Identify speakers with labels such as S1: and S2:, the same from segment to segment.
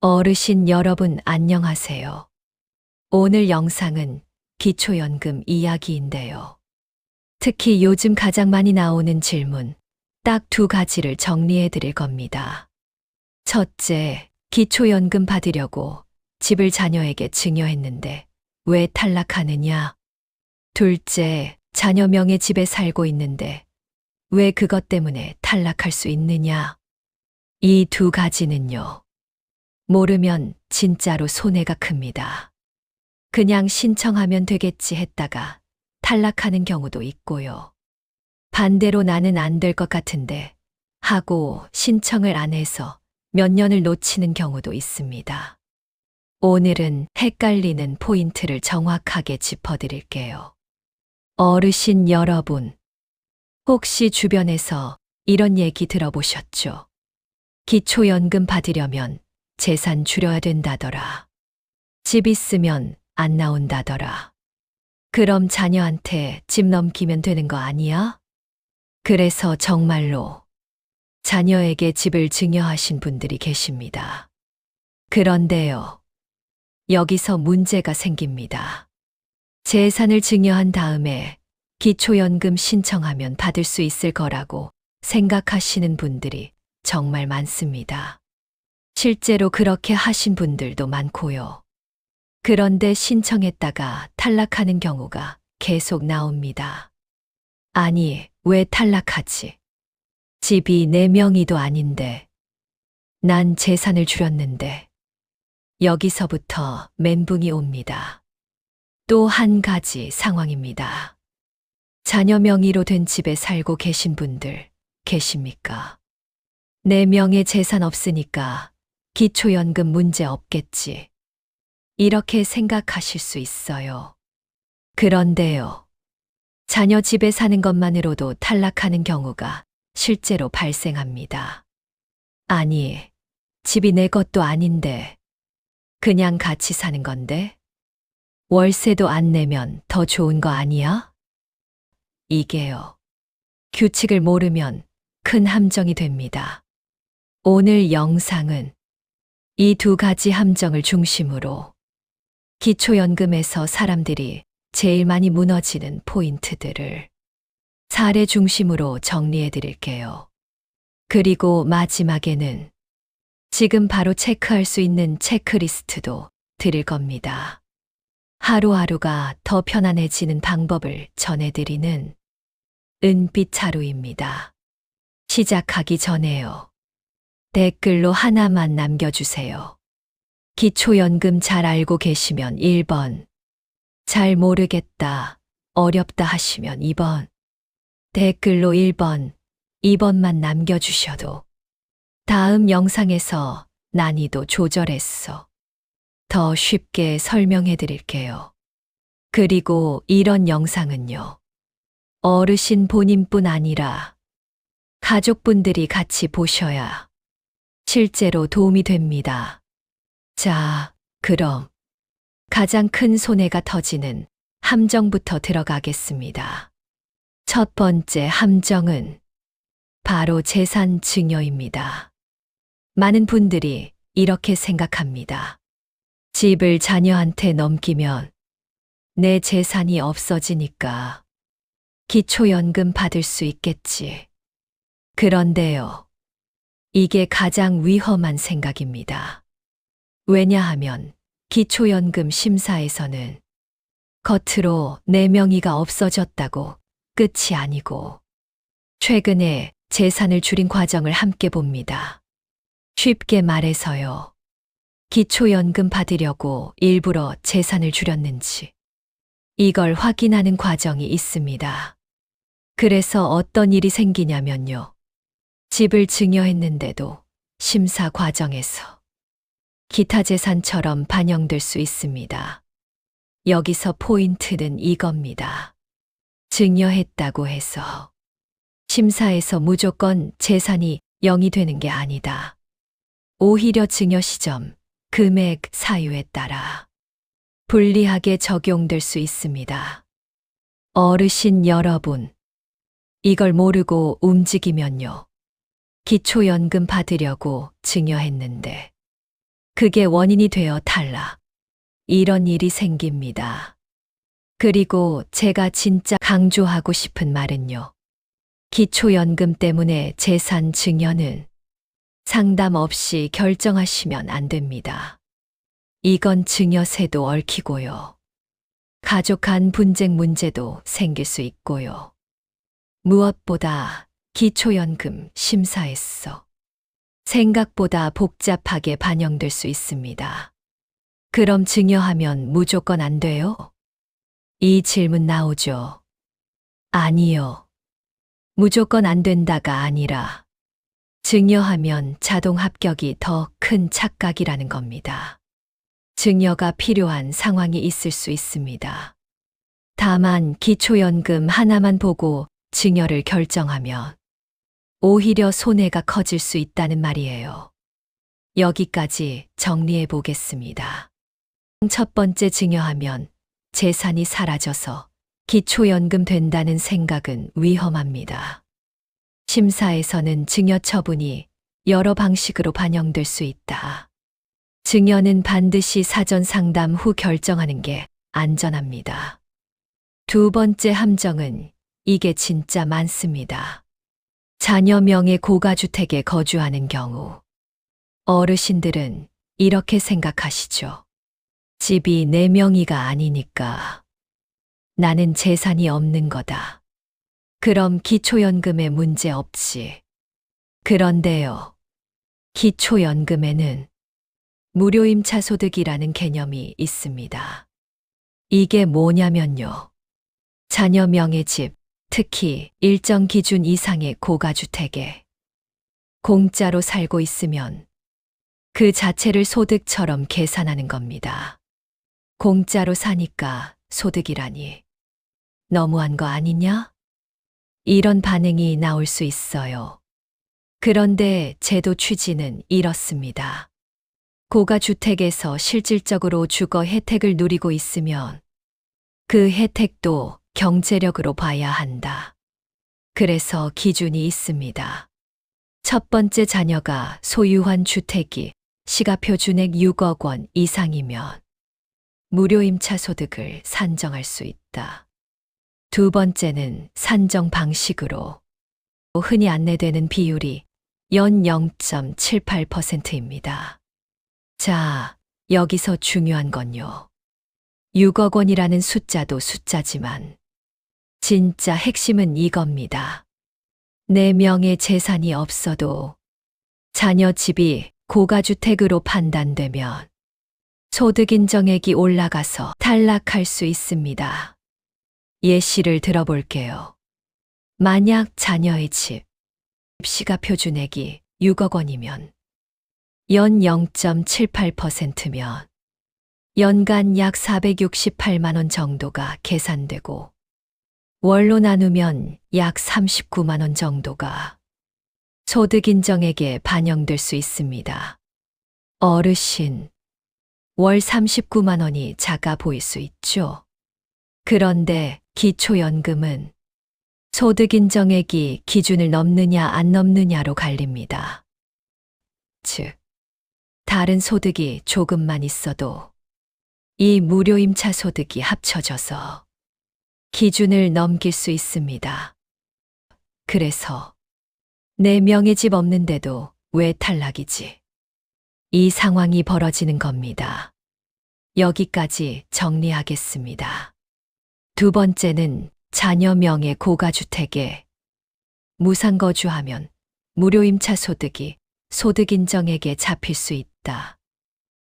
S1: 어르신 여러분 안녕하세요. 오늘 영상은 기초연금 이야기인데요. 특히 요즘 가장 많이 나오는 질문, 딱 두 가지를 정리해 드릴 겁니다. 첫째, 기초연금 받으려고 집을 자녀에게 증여했는데 왜 탈락하느냐? 둘째, 자녀 명의 집에 살고 있는데 왜 그것 때문에 탈락할 수 있느냐? 이 두 가지는요. 모르면 진짜로 손해가 큽니다. 그냥 신청하면 되겠지 했다가 탈락하는 경우도 있고요. 반대로 나는 안 될 것 같은데 하고 신청을 안 해서 몇 년을 놓치는 경우도 있습니다. 오늘은 헷갈리는 포인트를 정확하게 짚어드릴게요. 어르신 여러분, 혹시 주변에서 이런 얘기 들어보셨죠? 기초연금 받으려면 재산 줄여야 된다더라. 집 있으면 안 나온다더라. 그럼 자녀한테 집 넘기면 되는 거 아니야? 그래서 정말로 자녀에게 집을 증여하신 분들이 계십니다. 그런데요, 여기서 문제가 생깁니다. 재산을 증여한 다음에 기초연금 신청하면 받을 수 있을 거라고 생각하시는 분들이 정말 많습니다. 실제로 그렇게 하신 분들도 많고요. 그런데 신청했다가 탈락하는 경우가 계속 나옵니다. 아니, 왜 탈락하지? 집이 내 명의도 아닌데, 난 재산을 줄였는데, 여기서부터 멘붕이 옵니다. 또 한 가지 상황입니다. 자녀 명의로 된 집에 살고 계신 분들 계십니까? 내 명의 재산 없으니까 기초연금 문제 없겠지. 이렇게 생각하실 수 있어요. 그런데요, 자녀 집에 사는 것만으로도 탈락하는 경우가 실제로 발생합니다. 아니, 집이 내 것도 아닌데, 그냥 같이 사는 건데? 월세도 안 내면 더 좋은 거 아니야? 이게요, 규칙을 모르면 큰 함정이 됩니다. 오늘 영상은 이 두 가지 함정을 중심으로 기초연금에서 사람들이 제일 많이 무너지는 포인트들을 사례 중심으로 정리해 드릴게요. 그리고 마지막에는 지금 바로 체크할 수 있는 체크리스트도 드릴 겁니다. 하루하루가 더 편안해지는 방법을 전해드리는 은빛 하루입니다. 시작하기 전에요. 댓글로 하나만 남겨주세요. 기초연금 잘 알고 계시면 1번, 잘 모르겠다, 어렵다 하시면 2번, 댓글로 1번, 2번만 남겨주셔도 다음 영상에서 난이도 조절했어. 더 쉽게 설명해 드릴게요. 그리고 이런 영상은요, 어르신 본인뿐 아니라 가족분들이 같이 보셔야 실제로 도움이 됩니다. 자, 그럼 가장 큰 손해가 터지는 함정부터 들어가겠습니다. 첫 번째 함정은 바로 재산 증여입니다. 많은 분들이 이렇게 생각합니다. 집을 자녀한테 넘기면 내 재산이 없어지니까 기초연금 받을 수 있겠지. 그런데요, 이게 가장 위험한 생각입니다. 왜냐하면 기초연금 심사에서는 겉으로 내 명의가 없어졌다고 끝이 아니고 최근에 재산을 줄인 과정을 함께 봅니다. 쉽게 말해서요, 기초연금 받으려고 일부러 재산을 줄였는지 이걸 확인하는 과정이 있습니다. 그래서 어떤 일이 생기냐면요, 집을 증여했는데도 심사 과정에서 기타 재산처럼 반영될 수 있습니다. 여기서 포인트는 이겁니다. 증여했다고 해서 심사에서 무조건 재산이 0이 되는 게 아니다. 오히려 증여 시점, 금액, 사유에 따라 불리하게 적용될 수 있습니다. 어르신 여러분, 이걸 모르고 움직이면요, 기초연금 받으려고 증여했는데 그게 원인이 되어 탈락. 이런 일이 생깁니다. 그리고 제가 진짜 강조하고 싶은 말은요. 기초연금 때문에 재산 증여는 상담 없이 결정하시면 안 됩니다. 이건 증여세도 얽히고요. 가족 간 분쟁 문제도 생길 수 있고요. 무엇보다 기초연금 심사에서 생각보다 복잡하게 반영될 수 있습니다. 그럼 증여하면 무조건 안 돼요? 이 질문 나오죠. 아니요. 무조건 안 된다가 아니라 증여하면 자동 합격이 더 큰 착각이라는 겁니다. 증여가 필요한 상황이 있을 수 있습니다. 다만 기초연금 하나만 보고 증여를 결정하면 오히려 손해가 커질 수 있다는 말이에요. 여기까지 정리해 보겠습니다. 첫 번째, 증여하면 재산이 사라져서 기초연금 된다는 생각은 위험합니다. 심사에서는 증여 처분이 여러 방식으로 반영될 수 있다. 증여는 반드시 사전 상담 후 결정하는 게 안전합니다. 두 번째 함정은 이게 진짜 많습니다. 자녀 명의 고가주택에 거주하는 경우 어르신들은 이렇게 생각하시죠. 집이 내 명의가 아니니까 나는 재산이 없는 거다. 그럼 기초연금에 문제 없지. 그런데요. 기초연금에는 무료임차 소득이라는 개념이 있습니다. 이게 뭐냐면요. 자녀 명의 집, 특히 일정 기준 이상의 고가주택에 공짜로 살고 있으면 그 자체를 소득처럼 계산하는 겁니다. 공짜로 사니까 소득이라니. 너무한 거 아니냐? 이런 반응이 나올 수 있어요. 그런데 제도 취지는 이렇습니다. 고가주택에서 실질적으로 주거 혜택을 누리고 있으면 그 혜택도 경제력으로 봐야 한다. 그래서 기준이 있습니다. 첫 번째, 자녀가 소유한 주택이 시가표 준액 6억 원 이상이면 무료임차 소득을 산정할 수 있다. 두 번째는 산정 방식으로 흔히 안내되는 비율이 연 0.78%입니다. 자, 여기서 중요한 건요. 6억 원이라는 숫자도 숫자지만 진짜 핵심은 이겁니다. 내 명의 재산이 없어도 자녀 집이 고가주택으로 판단되면 소득 인정액이 올라가서 탈락할 수 있습니다. 예시를 들어볼게요. 만약 자녀의 집 시가표 준액이 6억 원이면 연 0.78%면 연간 약 468만 원 정도가 계산되고 월로 나누면 약 39만 원 정도가 소득 인정액에 반영될 수 있습니다. 어르신, 월 39만 원이 작아 보일 수 있죠. 그런데 기초연금은 소득 인정액이 기준을 넘느냐 안 넘느냐로 갈립니다. 즉, 다른 소득이 조금만 있어도 이 무료임차 소득이 합쳐져서 기준을 넘길 수 있습니다. 그래서 내 명의 집 없는데도 왜 탈락이지? 이 상황이 벌어지는 겁니다. 여기까지 정리하겠습니다. 두 번째는 자녀 명의 고가주택에 무상거주하면 무료임차 소득이 소득 인정액에 잡힐 수 있다.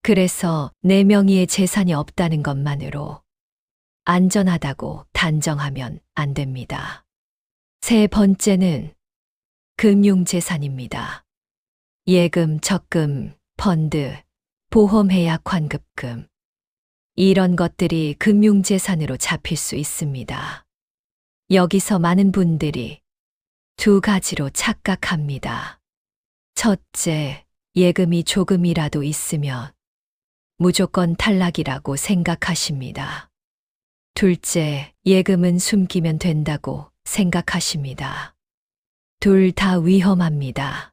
S1: 그래서 내 명의의 재산이 없다는 것만으로 안전하다고 단정하면 안 됩니다. 세 번째는 금융재산입니다. 예금, 적금, 펀드, 보험해약 환급금. 이런 것들이 금융재산으로 잡힐 수 있습니다. 여기서 많은 분들이 두 가지로 착각합니다. 첫째, 예금이 조금이라도 있으면 무조건 탈락이라고 생각하십니다. 둘째, 예금은 숨기면 된다고 생각하십니다. 둘 다 위험합니다.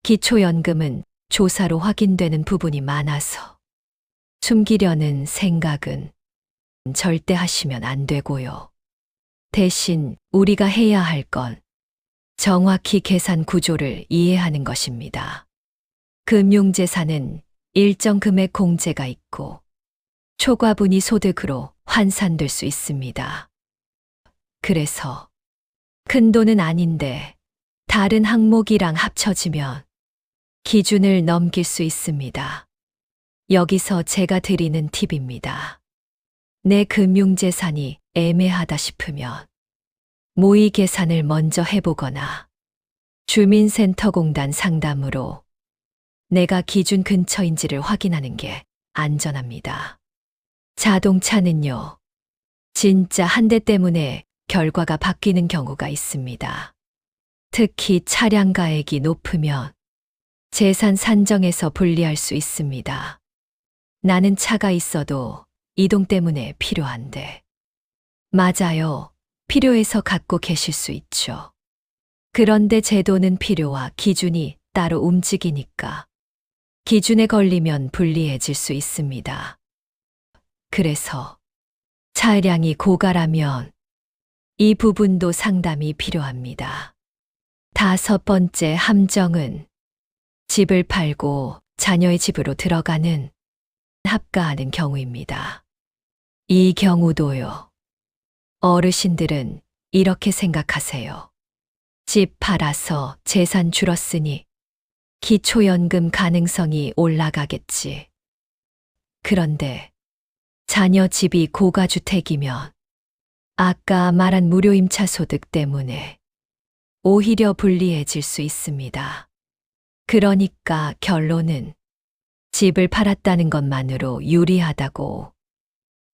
S1: 기초연금은 조사로 확인되는 부분이 많아서 숨기려는 생각은 절대 하시면 안 되고요. 대신 우리가 해야 할 건 정확히 계산 구조를 이해하는 것입니다. 금융재산은 일정 금액 공제가 있고 초과분이 소득으로 환산될 수 있습니다. 그래서 큰 돈은 아닌데 다른 항목이랑 합쳐지면 기준을 넘길 수 있습니다. 여기서 제가 드리는 팁입니다. 내 금융재산이 애매하다 싶으면 모의 계산을 먼저 해보거나 주민센터공단 상담으로 내가 기준 근처인지를 확인하는 게 안전합니다. 자동차는요, 진짜 한 대 때문에 결과가 바뀌는 경우가 있습니다. 특히 차량 가액이 높으면 재산 산정에서 불리할 수 있습니다. 나는 차가 있어도 이동 때문에 필요한데. 맞아요. 필요해서 갖고 계실 수 있죠. 그런데 제도는 필요와 기준이 따로 움직이니까 기준에 걸리면 불리해질 수 있습니다. 그래서 차량이 고가라면 이 부분도 상담이 필요합니다. 5번째 함정은 집을 팔고 자녀의 집으로 들어가는 합가하는 경우입니다. 이 경우도요. 어르신들은 이렇게 생각하세요. 집 팔아서 재산 줄었으니 기초연금 가능성이 올라가겠지. 그런데 자녀 집이 고가주택이면 아까 말한 무료임차 소득 때문에 오히려 불리해질 수 있습니다. 그러니까 결론은 집을 팔았다는 것만으로 유리하다고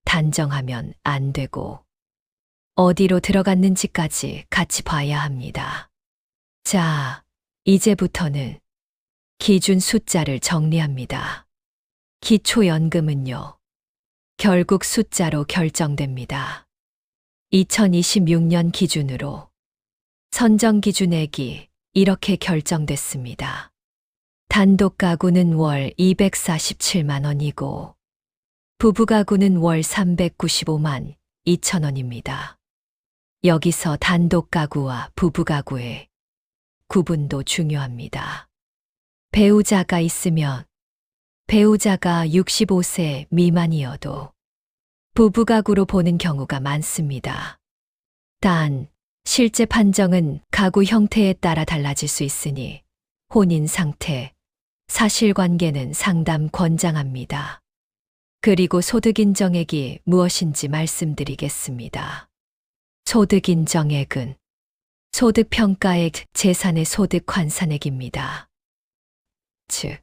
S1: 단정하면 안 되고 어디로 들어갔는지까지 같이 봐야 합니다. 자, 이제부터는 기준 숫자를 정리합니다. 기초연금은요, 결국 숫자로 결정됩니다. 2026년 기준으로 선정기준액이 이렇게 결정됐습니다. 단독 가구는 월 247만 원이고 부부가구는 월 395만 2천 원입니다. 여기서 단독 가구와 부부가구의 구분도 중요합니다. 배우자가 있으면 배우자가 65세 미만이어도 부부가구로 보는 경우가 많습니다. 단, 실제 판정은 가구 형태에 따라 달라질 수 있으니 혼인 상태, 사실관계는 상담 권장합니다. 그리고 소득인정액이 무엇인지 말씀드리겠습니다. 소득인정액은 소득평가액 재산의 소득 환산액입니다. 즉,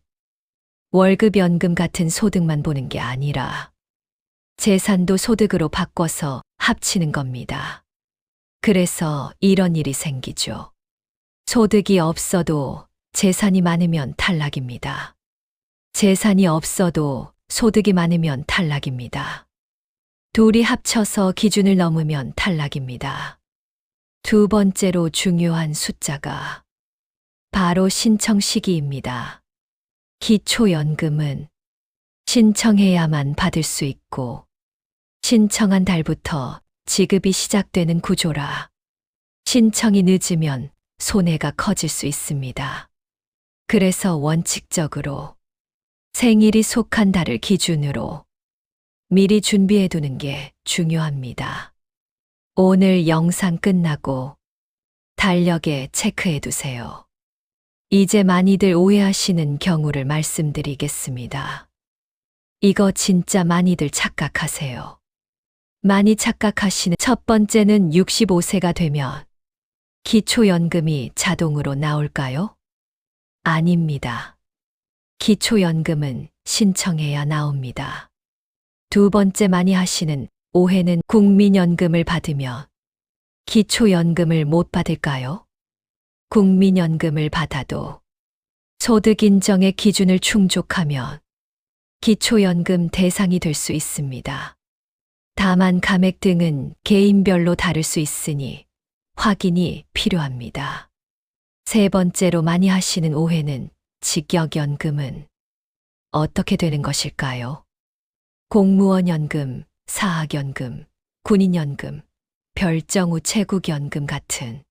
S1: 월급, 연금 같은 소득만 보는 게 아니라 재산도 소득으로 바꿔서 합치는 겁니다. 그래서 이런 일이 생기죠. 소득이 없어도 재산이 많으면 탈락입니다. 재산이 없어도 소득이 많으면 탈락입니다. 둘이 합쳐서 기준을 넘으면 탈락입니다. 두 번째로 중요한 숫자가 바로 신청 시기입니다. 기초연금은 신청해야만 받을 수 있고 신청한 달부터 지급이 시작되는 구조라 신청이 늦으면 손해가 커질 수 있습니다. 그래서 원칙적으로 생일이 속한 달을 기준으로 미리 준비해 두는 게 중요합니다. 오늘 영상 끝나고 달력에 체크해 두세요. 이제 많이들 오해하시는 경우를 말씀드리겠습니다. 이거 진짜 많이들 착각하세요. 많이 착각하시는 첫 번째는 65세가 되면 기초연금이 자동으로 나올까요? 아닙니다. 기초연금은 신청해야 나옵니다. 두 번째 많이 하시는 오해는 국민연금을 받으면 기초연금을 못 받을까요? 국민연금을 받아도 소득인정의 기준을 충족하면 기초연금 대상이 될 수 있습니다. 다만 감액 등은 개인별로 다를 수 있으니 확인이 필요합니다. 세 번째로 많이 하시는 오해는 직역연금은 어떻게 되는 것일까요? 공무원연금, 사학연금, 군인연금, 별정 후 체국연금 같은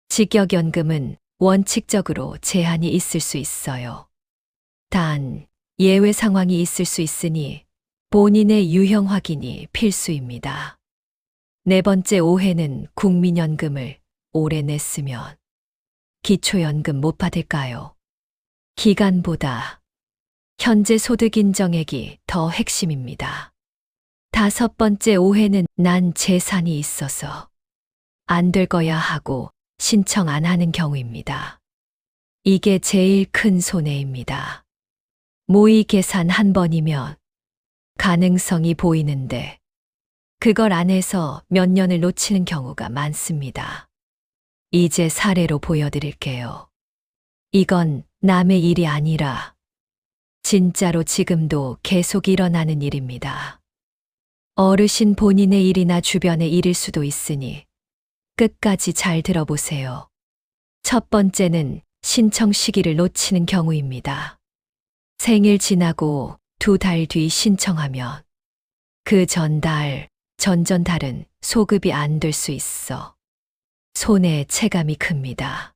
S1: 직역연금은 원칙적으로 제한이 있을 수 있어요. 단, 예외 상황이 있을 수 있으니 본인의 유형 확인이 필수입니다. 네 번째 오해는 국민연금을 오래 냈으면 기초연금 못 받을까요? 기간보다 현재 소득 인정액이 더 핵심입니다. 다섯 번째 오해는 난 재산이 있어서 안 될 거야 하고 신청 안 하는 경우입니다. 이게 제일 큰 손해입니다. 모의 계산 한 번이면 가능성이 보이는데 그걸 안 해서 몇 년을 놓치는 경우가 많습니다. 이제 사례로 보여드릴게요. 이건 남의 일이 아니라 진짜로 지금도 계속 일어나는 일입니다. 어르신 본인의 일이나 주변의 일일 수도 있으니 끝까지 잘 들어보세요. 첫 번째는 신청 시기를 놓치는 경우입니다. 생일 지나고 2달 뒤 신청하면 그 전달, 전전달은 소급이 안 될 수 있어 손해의 체감이 큽니다.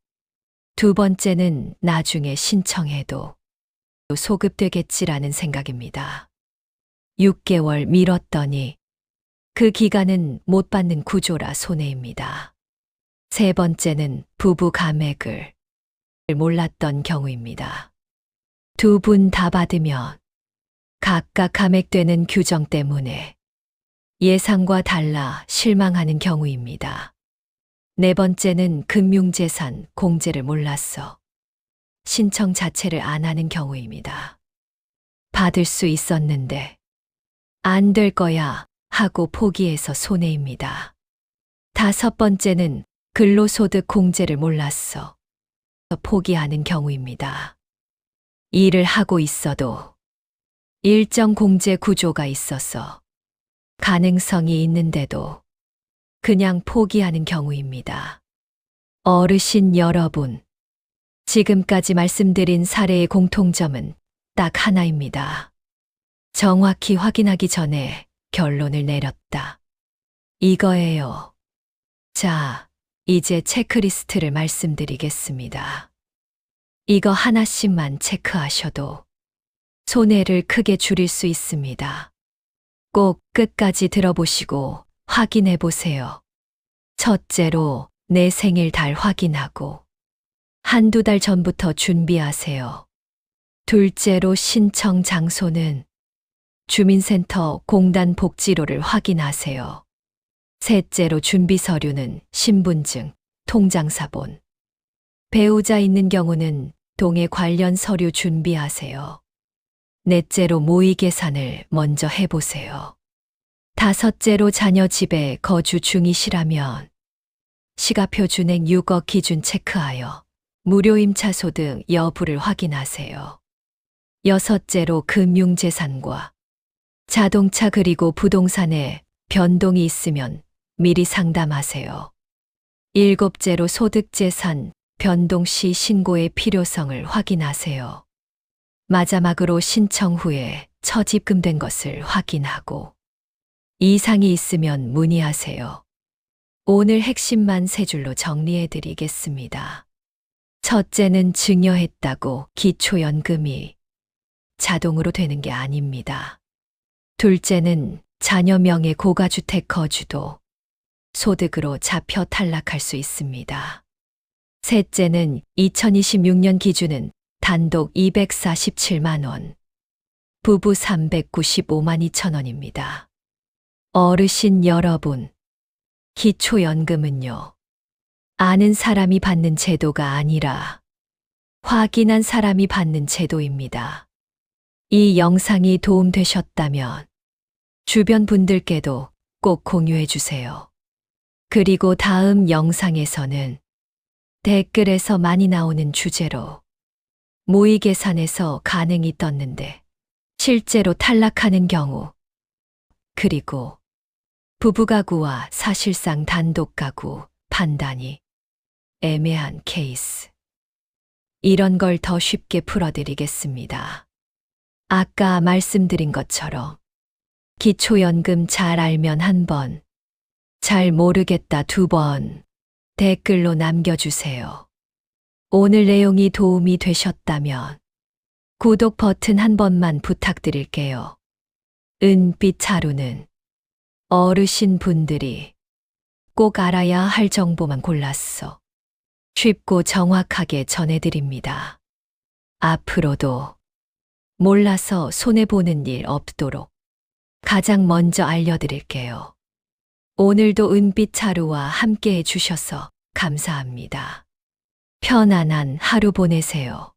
S1: 두 번째는 나중에 신청해도 소급되겠지라는 생각입니다. 6개월 미뤘더니 그 기간은 못 받는 구조라 손해입니다. 세 번째는 부부 감액을 몰랐던 경우입니다. 두 분 다 받으면 각각 감액되는 규정 때문에 예상과 달라 실망하는 경우입니다. 네 번째는 금융재산 공제를 몰라서 신청 자체를 안 하는 경우입니다. 받을 수 있었는데 안 될 거야 하고 포기해서 손해입니다. 다섯 번째는 근로소득 공제를 몰라서 포기하는 경우입니다. 일을 하고 있어도 일정 공제 구조가 있어서 가능성이 있는데도 그냥 포기하는 경우입니다. 어르신 여러분, 지금까지 말씀드린 사례의 공통점은 딱 하나입니다. 정확히 확인하기 전에 결론을 내렸다. 이거예요. 자, 이제 체크리스트를 말씀드리겠습니다. 이거 하나씩만 체크하셔도 손해를 크게 줄일 수 있습니다. 꼭 끝까지 들어보시고 확인해 보세요. 첫째로 내 생일 달 확인하고 한두 달 전부터 준비하세요. 둘째로 신청 장소는 주민센터 공단 복지로를 확인하세요. 셋째로 준비 서류는 신분증, 통장사본. 배우자 있는 경우는 동해 관련 서류 준비하세요. 넷째로 모의 계산을 먼저 해보세요. 다섯째로 자녀 집에 거주 중이시라면 시가표 준행 6억 기준 체크하여 무료 임차소 등 여부를 확인하세요. 여섯째로 금융재산과 자동차 그리고 부동산에 변동이 있으면 미리 상담하세요. 일곱째로 소득재산 변동 시 신고의 필요성을 확인하세요. 마지막으로 신청 후에 처입금된 것을 확인하고 이상이 있으면 문의하세요. 오늘 핵심만 세 줄로 정리해 드리겠습니다. 첫째는 증여했다고 기초연금이 자동으로 되는 게 아닙니다. 둘째는 자녀 명의 고가주택 거주도 소득으로 잡혀 탈락할 수 있습니다. 셋째는 2026년 기준은 단독 247만 원, 부부 395만 2천 원입니다. 어르신 여러분, 기초연금은요, 아는 사람이 받는 제도가 아니라 확인한 사람이 받는 제도입니다. 이 영상이 도움되셨다면 주변 분들께도 꼭 공유해 주세요. 그리고 다음 영상에서는 댓글에서 많이 나오는 주제로 모의 계산에서 가능이 떴는데 실제로 탈락하는 경우, 그리고 부부가구와 사실상 단독가구 판단이 애매한 케이스. 이런 걸 더 쉽게 풀어드리겠습니다. 아까 말씀드린 것처럼 기초연금 잘 알면 한 번, 잘 모르겠다 두 번 댓글로 남겨주세요. 오늘 내용이 도움이 되셨다면 구독 버튼 한 번만 부탁드릴게요. 은빛 하루는 어르신 분들이 꼭 알아야 할 정보만 골랐어 쉽고 정확하게 전해드립니다. 앞으로도 몰라서 손해보는 일 없도록 가장 먼저 알려드릴게요. 오늘도 은빛 하루와 함께 해주셔서 감사합니다. 편안한 하루 보내세요.